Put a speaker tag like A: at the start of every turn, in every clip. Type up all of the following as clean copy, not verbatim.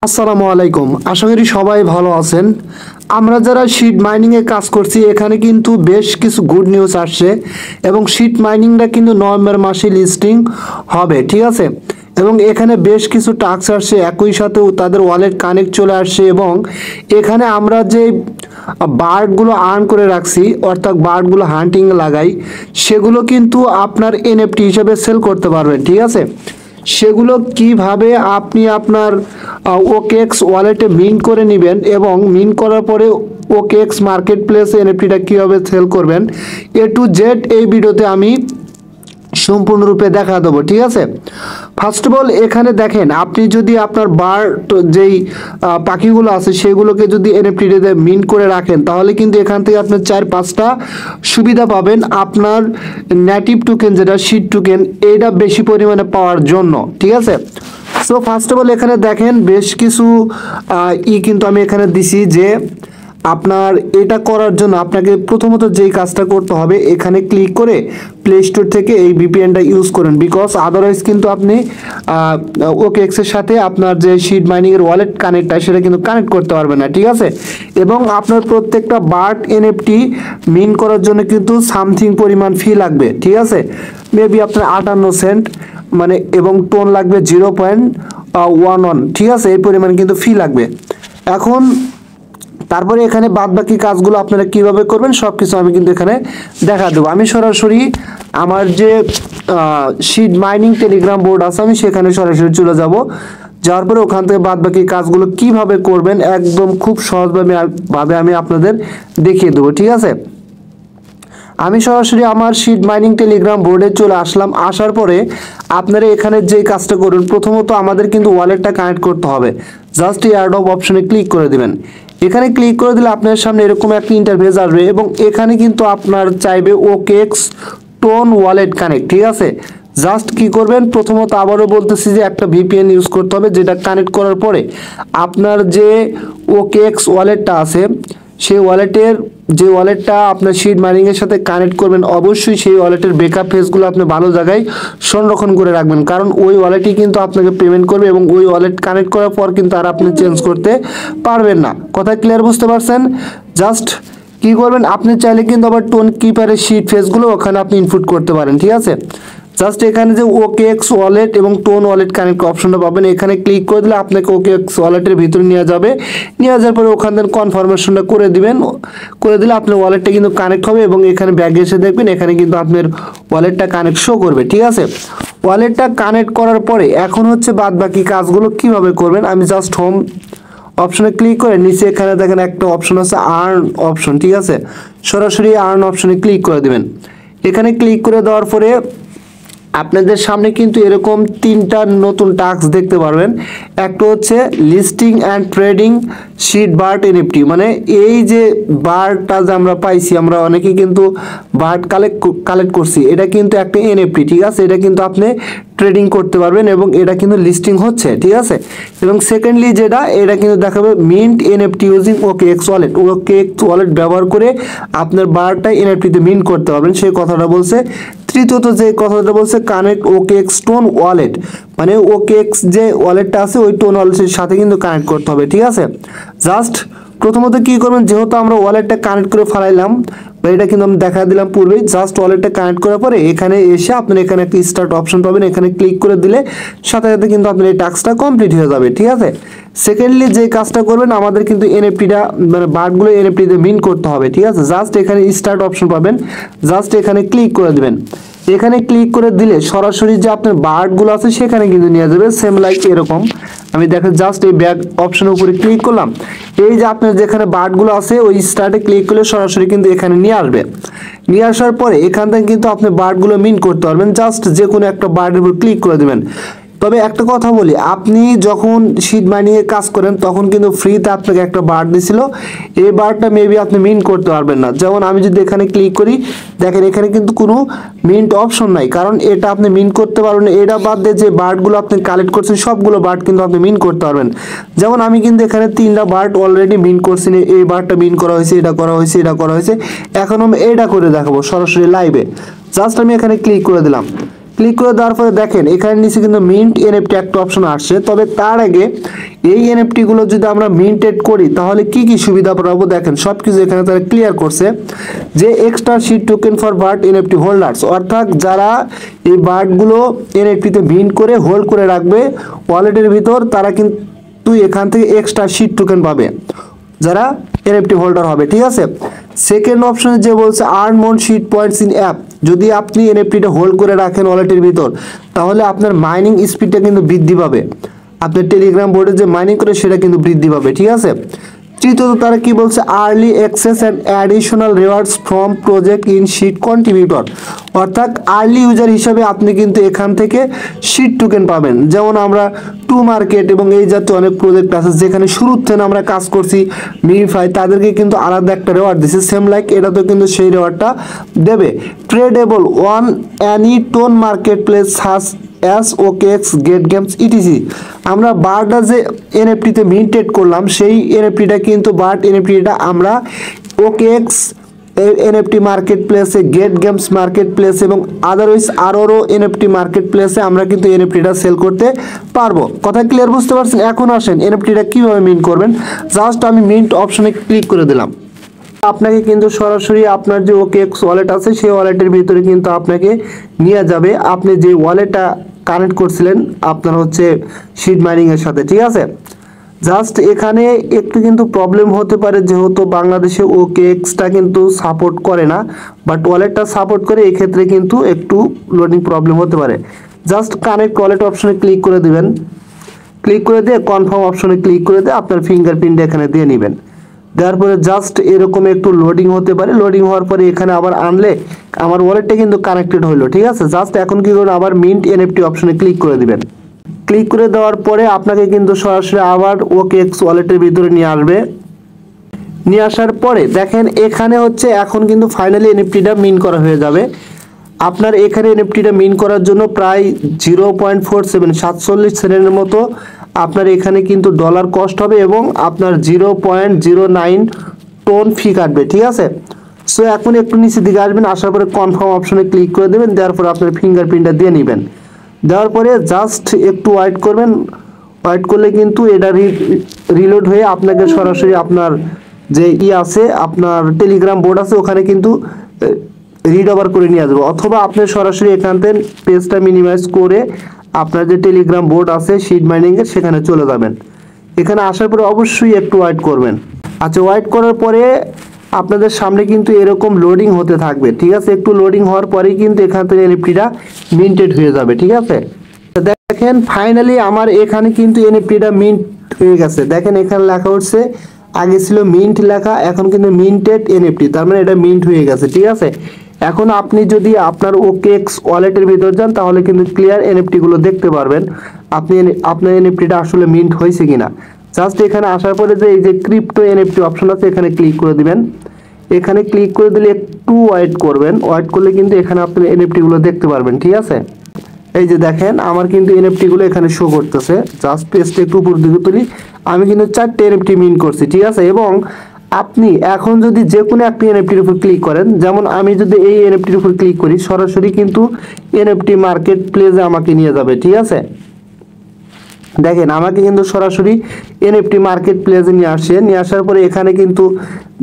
A: আসসালামু আলাইকুম। আশা করি সবাই ভালো আছেন। আমরা যারা শিট মাইনিং এ কাজ করছি এখানে কিন্তু বেশ কিছু গুড নিউজ আসছে এবং শিট মাইনিংটা কিন্তু নভেম্বর মাসে লিস্টিং হবে, ঠিক আছে। এবং এখানে বেশ কিছু টাস্ক আসছে, একই সাথে তাদের ওয়ালেট কানেক্ট চলে আসছে এবং এখানে আমরা যে বার্ডগুলো আর্ন করে রাখছি অর্থাৎ বার্ডগুলো হান্টিং লাগাই সেগুলো কিন্তু আপনার এনএফটি হিসেবে সেল করতে পারবেন, ঠিক আছে। সেগুলো কিভাবে আপনি আপনার ওকেএক্স ওয়ালেটে মিন্ট করে নেবেন এবং মিন্ট করার পরে ওকেএক্স মার্কেট প্লেসে এনএফটিটা কীভাবে সেল করবেন এ টু জেড এই ভিডিওতে আমি সম্পূর্ণরূপে দেখা দেবো, ঠিক আছে। ফার্স্ট অফ অল এখানে দেখেন, আপনি যদি আপনার বার্ড যেই পাখিগুলো আছে সেগুলোকে যদি এনএফটিতে মিন্ট করে রাখেন তাহলে কিন্তু এখান থেকে আপনার 4-5টা সুবিধা পাবেন আপনার নেটিভ টোকেন যেটা শিট টোকেন এইটা বেশি পরিমাণে পাওয়ার জন্য, ঠিক আছে। সো ফার্স্ট অফ অল এখানে দেখেন বেশ কিছু কিন্তু আমি এখানে দিছি যে আপনার এটা করার জন্য আপনাকে প্রথমত যেই কাজটা করতে হবে এখানে ক্লিক করে প্লে স্টোর থেকে এই ভিপিএনটা ইউজ করেন, বিকজ আদারওয়াইজ কিন্তু আপনি ওকেএক্সের সাথে আপনার যে শিট মাইনিংয়ের ওয়ালেট কানেক্ট হয় সেটা কিন্তু কানেক্ট করতে পারবেন না, ঠিক আছে। এবং আপনার প্রত্যেকটা বার্ড এনএফটি মিন করার জন্য কিন্তু সামথিং পরিমাণ ফি লাগবে, ঠিক আছে। মেবি আপনার 58 সেন্ট মানে এবং টোন লাগবে 0.11, ঠিক আছে। এই পরিমাণ কিন্তু ফি লাগবে। এখন তারপরে এখানে বাদ বাকি কাজগুলো আপনারা কিভাবে করবেন সবকিছু আমি কিন্তু এখানে দেখা দেবো। আমি সরাসরি আমার যে শিট মাইনিং টেলিগ্রাম বোর্ড আছে আমি সেখানে সরাসরি চলে যাব। যাওয়ার পরে ওখান থেকে বাদ বাকি কাজগুলো কিভাবে করবেন একদম খুব সহজভাবে আমি আপনাদের দেখিয়ে দেবো, ঠিক আছে। আমি সরাসরি আমার শিট মাইনিং টেলিগ্রাম বোর্ডে চলে আসলাম। আসার পরে আপনারা এখানে যে কাজটা করুন, প্রথমত আমাদের কিন্তু ওয়ালেটটা কানেক্ট করতে হবে। জাস্ট এয়ারড্রপ অপশনে ক্লিক করে দিবেন। এখানে ক্লিক করে দিলে আপনার সামনে এরকম একটা ইন্টারফেস আসবে এবং এখানে কিন্তু আপনার চাইবে ওকেএক্স টোন ওয়ালেট কানেক্ট, ঠিক আছে। জাস্ট কি করবেন, প্রথমত আবারও বলতেছি যে একটা ভিপিএন ইউজ করতে হবে, যেটা কানেক্ট করার পরে আপনার যে ওকেএক্স ওয়ালেটটা আছে সেই ওয়ালেটটা আপনার শিট মাইনিংয়ের সাথে কানেক্ট করবেন। অবশ্যই সেই ওয়ালেটের ব্যাকআপ ফেজগুলো আপনি ভালো জায়গায় সংরক্ষণ করে রাখবেন, কারণ ওই ওয়ালেটই কিন্তু আপনাকে পেমেন্ট করবে এবং ওই ওয়ালেট কানেক্ট করার পর কিন্তু আর আপনি চেঞ্জ করতে পারবেন না। কথা ক্লিয়ার বুঝতে পারছেন? জাস্ট কি করবেন, আপনি চাইলে কিন্তু আবার টোন কিপারের শিট ফেজগুলো ওখানে আপনি ইনপুট করতে পারেন, ঠিক আছে। জাস্ট এখানে যে ওকেএক্স ওয়ালেট এবং টোন ওয়ালেট কানেক্ট অপশনটা পাবেন, এখানে ক্লিক করে দিলে আপনাকে ওকেএক্স ওয়ালেটের ভিতরে নিয়ে যাবে। নিয়ে যাওয়ার পরে ওখান থেকে কনফার্মেশনটা করে দিবেন। করে দিলে আপনার ওয়ালেটটা কিন্তু কানেক্ট হবে এবং এখানে ব্যাগে এসে দেখবেন এখানে কিন্তু আপনার ওয়ালেটটা কানেক্ট শো করবে, ঠিক আছে। ওয়ালেটটা কানেক্ট করার পরে এখন হচ্ছে বাদ বাকি কাজগুলো কিভাবে করবেন। আমি জাস্ট হোম অপশনে ক্লিক করে নিচে এখানে দেখেন একটা অপশন আছে আর্ন অপশন, ঠিক আছে। সরাসরি আর্ন অপশনে ক্লিক করে দিবেন। এখানে ক্লিক করে দেওয়ার পরে আপনাদের সামনে কিন্তু এরকম 3টা নতুন টাস্ক দেখতে পারবেন। একটা হচ্ছে listing and trading sheet bird NFT, মানে এই যে বার্ডটা যে আমরা পাইছি, আমরা অনেকেই কিন্তু বার্ড কালেক্ট করছি, এটা কিন্তু একটা এনএফটি, ঠিক আছে। এটা কিন্তু আপনি ট্রেডিং করতে পারবেন এবং এটা কিন্তু লিস্টিং হচ্ছে, ঠিক আছে। এবং সেকেন্ডলি এটা কিন্তু দেখাবে mint NFT using OKX wallet. OKX wallet ব্যবহার করে আপনার বার্ডটা এনএফটিতে মিন্ট করতে পারবেন, সেই কথাটা বলছে। তৃতীয়ত যে কথাটা বলছে কানেক্ট ওকেএক্স টোন ওয়ালেট, মানে ওকেএক্স যে ওয়ালেটটা আছে ওই টোন ওয়ালেটের সাথে কিন্তু কানেক্ট করতে হবে, ঠিক আছে। জাস্ট প্রথমত কি করবেন, যেহেতু আমরা ওয়ালেটটা কানেক্ট করে ফেলাইলাম বা এটা কিন্তু আমি দেখা দিলাম পূর্বেই, জাস্ট ওয়ালেটটা কানেক্ট করার পরে এখানে এসে আপনার এখানে একটা স্টার্ট অপশন পাবেন, এখানে ক্লিক করে দিলে সাথে সাথে কিন্তু আপনার এই টাস্কটা কমপ্লিট হয়ে যাবে, ঠিক আছে। সেকেন্ডলি যে কাজটা করবেন, আমাদের কিন্তু এনএফটিটা মানে বার্ডগুলো এনএফটিতে মিন করতে হবে, ঠিক আছে। জাস্ট এখানে স্টার্ট অপশন পাবেন, জাস্ট এখানে ক্লিক করে দিবেন। এখানে ক্লিক করে দিলে সরাসরি যে আপনার বার্ডগুলো আছে সেখানে কিন্তু নিয়ে যাবে, সেম লাইক এরকম। আমি দেখেন জাস্ট এই ব্যাক অপশনের উপরে ক্লিক করলাম, এই যে আপনার যেখানে বার্ডগুলো আছে ওই স্টার্টে ক্লিক করলে সরাসরি কিন্তু এখানে নিয়ে আসবে। নিয়ে আসার পরে এখান থেকে কিন্তু আপনি বার্ডগুলো মিন করতে পারবেন। জাস্ট যে কোনো একটা বার্ডের উপর ক্লিক করে দেবেন। তবে একটা কথা বলি, আপনি যখন শিট মাইনিংয়ে কাজ করেন তখন কিন্তু ফ্রিতে আপনাকে একটা বার্ড দিছিল, এই বার্ডটা মেবি আপনি মিন্ট করতে পারবেন না। যেমন আমি যদি এখানে ক্লিক করি, দেখেন এখানে কিন্তু কোনো মিন্ট অপশন নাই, কারণ এটা আপনি মিন্ট করতে পারবেন। এটা বাদ দিয়ে যে বার্ডগুলো আপনি কালেক্ট করছেন সবগুলো বার্ড কিন্তু আপনি মিন্ট করতে পারবেন। যেমন আমি কিন্তু এখানে 3টা বার্ড অলরেডি মিন্ট করছি, এই বার্ডটা মিন্ট করা হয়েছে, এটা করা হয়েছে, এটা করা হয়েছে। এখন আমি এটা করে দেখাবো সরাসরি লাইভে। জাস্ট আমি এখানে ক্লিক করে দিলাম। ক্লিক করে দেওয়ার পরে দেখেন এখানে নিচে কিন্তু মিন্ট এনএফটি একটা অপশন আসছে। তবে তার আগে এই এনএফটি গুলো যদি আমরা মিন্টেড করি তাহলে কি কি সুবিধা পাবো দেখেন সবকিছু এখানে তারা ক্লিয়ার করছে যে extra sheet token for bird NFT holders, অর্থাৎ যারা এই বার্ডগুলো এনএফটিতে মিন্ট করে হোল্ড করে রাখবে ওয়ালেটের ভিতর তারা কিন্তু এখান থেকে এক্সট্রা শিট টোকেন পাবে যারা এনএফটি হোল্ডার হবে, ঠিক আছে। সেকেন্ড অপশনে যে বলছে earn more sheet points in app, যদি আপনি এনএফটিটা হোল্ড করে রাখেন ওয়ালেটের ভিতর তাহলে আপনার মাইনিং স্পিডটা কিন্তু বৃদ্ধি পাবে, আপনার টেলিগ্রাম বোর্ডে যে মাইনিং করে সেটা কিন্তু বৃদ্ধি পাবে, ঠিক আছে। তৃতীয়ত তারা কি বলছে early access and additional rewards from project in sheet contributor, অর্থাৎ আর্লি ইউজার হিসাবে আপনি কিন্তু এখান থেকে শিট টোকেন পাবেন। যেমন আমরা টু মার্কেট এবং এই জাতীয় অনেক প্রজেক্ট আছে যেখানে শুরুর থেকে আমরা কাজ করছি মিনিফাই, তাদেরকে কিন্তু আলাদা একটা রেওয়ার্ড দিচ্ছে, সেম লাইক এটাতেও কিন্তু সেই রেওয়ার্ডটা দেবে। Tradable on any ton marketplace such as OKX gate games etc, আমরা বারটা যে এনএফটিতে মিন্টেড করলাম সেই এনএফটিটা কিন্তু বার্ড এনএফটিটা আমরা ওকেএক্স এনএফটি মার্কেট প্লেসে, গেট গেমস মার্কেট প্লেস এবং আদারওয়াইজ আরও এনএফটি মার্কেট প্লেসে আমরা কিন্তু এনএফটিটা সেল করতে পারবো। কথা ক্লিয়ার বুঝতে পারছেন? এখন আসেন এনএফটিটা কীভাবে মিন্ট করবেন। জাস্ট আমি মিন্ট অপশনে ক্লিক করে দিলাম, আপনাকে কিন্তু সরাসরি আপনার যে ওকেএক্স ওয়ালেট আছে সেই ওয়ালেটের ভিতরে কিন্তু আপনাকে নিয়ে যাবে আপনি যে ওয়ালেটটা কানেক্ট করছিলেন আপনার হচ্ছে শিট মাইনিং এর সাথে, ঠিক আছে। জাস্ট এখানে একটু কিন্তু প্রবলেম হতে পারে যেহেতু বাংলাদেশে ওকেএক্সটা কিন্তু সাপোর্ট করে না, বাট ওয়ালেটটা সাপোর্ট করে, এক্ষেত্রে কিন্তু একটু লোডিং প্রবলেম হতে পারে। জাস্ট কানেক্ট ওয়ালেট অপশনে ক্লিক করে দিবেন, ক্লিক করে দিয়ে কনফার্ম অপশনে ক্লিক করে দিয়ে আপনার ফিঙ্গারপ্রিন্ট এখানে দিয়ে নেবেন। দেওয়ার পরে জাস্ট এরকম একটু লোডিং হতে পারে, লোডিং হওয়ার পরে এখানে আবার আনলে আমার ওয়ালেটটা কিন্তু কানেক্টেড হলো, ঠিক আছে। জাস্ট এখন কি করবেন আবার মিন্ট এনএফটি অপশনে ক্লিক করে দিবেন। ক্লিক করে দেওয়ার পরে আপনাকে কিন্তু সরাসরি আবার ওকেএক্স ওয়ালেটের ভিতরে নিয়ে আসবে। নিয়ে আসার পরে দেখেন এখানে হচ্ছে এখন কিন্তু ফাইনালি এনএফটিটা মিন্ট করা হয়ে যাবে। আপনার এখানে এনএফটিটা মিন্ট করার জন্য প্রায় 0.47 সেন্টের মতো আপনার এখানে কিন্তু ডলার কস্ট হবে এবং আপনার 0.09 টোন ফি কাটবে, ঠিক আছে। সো এখন একটু নিচের দিকে আসবেন, আসার পরে কনফার্ম অপশনে ক্লিক করে দেবেন, দেওয়ার পরে আপনার ফিঙ্গারপ্রিন্টটা দিয়ে নেবেন। দেওয়ার পরে জাস্ট একটু ওয়েট করবেন, ওয়েট করলে কিন্তু এটা রিলোড হয়ে আপনাকে সরাসরি আপনার যে আছে আপনার টেলিগ্রাম বোর্ড আছে ওখানে কিন্তু রিড ওভার করে নিয়ে আসবে, অথবা আপনি সরাসরি এখান থেকে পেজটা মিনিমাইজ করে আপনার যে টেলিগ্রাম বোর্ড আছে শিট মাইনিংয়ের সেখানে চলে যাবেন। এখানে আসার পরে অবশ্যই একটু ওয়েট করবেন। আচ্ছা, ওয়েট করার পরে আপনাদের সামনে কিন্তু এরকম লোডিং হতে থাকবে, ঠিক আছে। একটু লোডিং হওয়ার পরেই কিন্তু এখান থেকে এনএফটিটা মিন্টেড হয়ে যাবে, ঠিক আছে। দেখেন ফাইনালি আমার এখানে কিন্তু এনএফটিটা মিন্ট হয়ে গেছে। দেখেন এখানে লেখা হচ্ছে আগে ছিল মিন্ট লেখা, এখন কিন্তু মিন্টেড এনএফটি, তার মানে এটা মিন্ট হয়ে গেছে, ঠিক আছে। এখন আপনি যদি আপনার ওকেএক্স ওয়ালেটের ভিতর যান তাহলে কিন্তু ক্লিয়ার এনএফটি গুলো দেখতে পারবেন আপনি আপনার এনএফটিটা আসলে মিন্ট হয়েছে কিনা। জাস্ট এখানে আসার পরে যে এই যে ক্রিপ্টো এনএফটি অপশন আছে এখানে ক্লিক করে দিবেন। এখানে ক্লিক করে দিলে একটু ওয়েট করবেন, ওয়েট করলে কিন্তু এখানে আপনি এনএফটি গুলো দেখতে পারবেন, ঠিক আছে। এই যে দেখেন আমার কিন্তু এনএফটি গুলো এখানে শো করতেছে। জাস্ট পেজটা একটু উপর দিকে তুলি, আমি কিন্তু 4টে এনএফটি মিন্ট করছি, ঠিক আছে। এবং আপনি এখন যদি যে কোনো একটি এনএফটির উপর ক্লিক করেন, যেমন আমি যদি এই এনএফটির উপর ক্লিক করি সরাসরি কিন্তু এনএফটি মার্কেট প্লেসে আমাকে নিয়ে যাবে, ঠিক আছে। দেখেন আমাকে কিন্তু সরাসরি এনএফটি মার্কেট প্লেসে নিয়ে আসে। নিয়ে আসার পরে এখানে কিন্তু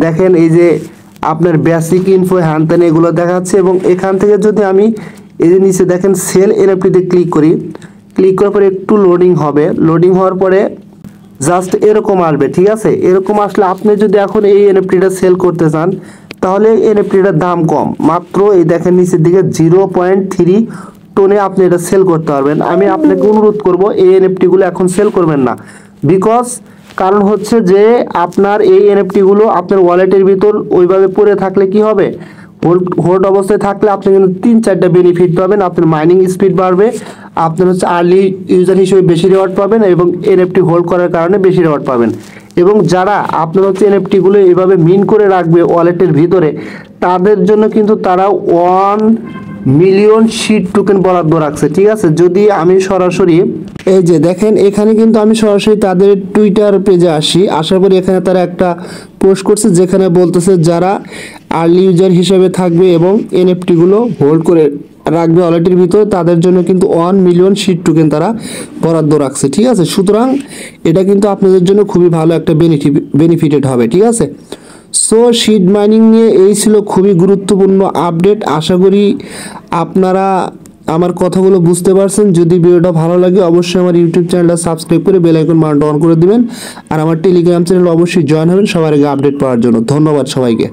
A: দেখেন এই যে আপনার বেসিক ইনফো হ্যান ত্যান এগুলো দেখাচ্ছে এবং এখান থেকে যদি আমি এই যে নিচে দেখেন সেল এনএফটিতে ক্লিক করি, ক্লিক করার পরে একটু লোডিং হবে, লোডিং হওয়ার পরে জাস্ট এরকম আসবে, ঠিক আছে। এরকম আসলে আপনি যদি এখন এই এনএফটিটা সেল করতে চান তাহলে এনএফটিটার দাম কম, মাত্র এই দেখেন নিচের দিকে 0.3 টোনে আপনি এটা সেল করতে পারবেন। আমি আপনাকে অনুরোধ করব এই এনএফটি গুলো এখন সেল করবেন না, বিকজ কারণ হচ্ছে যে আপনার এই এনএফটি গুলো আপনার ওয়ালেটের ভিতর ওইভাবে পড়ে থাকলে কি হবে, হোল্ড অবস্থায় থাকলে আপনি কিন্তু 3-4টা বেনিফিট পাবেন। আপনার মাইনিং স্পিড বাড়বে, আপনার হচ্ছে আর্লি ইউজার হিসেবে বেশি রিওয়ার্ড পাবেন এবং এনএফটি হোল্ড করার কারণে বেশি রিওয়ার্ড পাবেন। এবং যারা আপনার হচ্ছে এনএফটি গুলো এইভাবে মিন করে রাখবে ওয়ালেটের ভিতরে তাদের জন্য কিন্তু তারা 1 মিলিয়ন শিট টোকেন বরাদ্দ রাখছে, ঠিক আছে। যদি আমি সরাসরি এই যে দেখেন এখানে কিন্তু আমি সরাসরি তাদের টুইটার পেজে আসি, আসার পরে এখানে তারা একটা পোস্ট করছে যেখানে বলতেছে যারা আর্লি ইউজার হিসেবে থাকবে এবং এনএফটি গুলো হোল্ড করে রাখবে ওয়ালেটের ভিতরে, তাদের জন্য কিন্তু 1 মিলিয়ন শিট টোকেন তারা বরাদ্দ রাখছে। ঠিক আছে, সুতরাং এটা কিন্তু আপনাদের জন্য খুবই ভালো একটা বেনিফিটেড হবে। ঠিক আছে, সো শিট মাইনিং নিয়ে এই ছিল খুবই গুরুত্বপূর্ণ আপডেট। আশা করি আপনারা আমার কথাগুলো বুঝতে পারছেন। যদি ভিডিওটা ভালো লাগে অবশ্যই আমার ইউটিউব চ্যানেলটা সাবস্ক্রাইব করে বেল আইকন বাটনটা অন করে দিবেন, আর আমার টেলিগ্রাম চ্যানেল অবশ্যই জয়েন হবেন সবার আগে আপডেট পাওয়ার জন্য। ধন্যবাদ সবাইকে।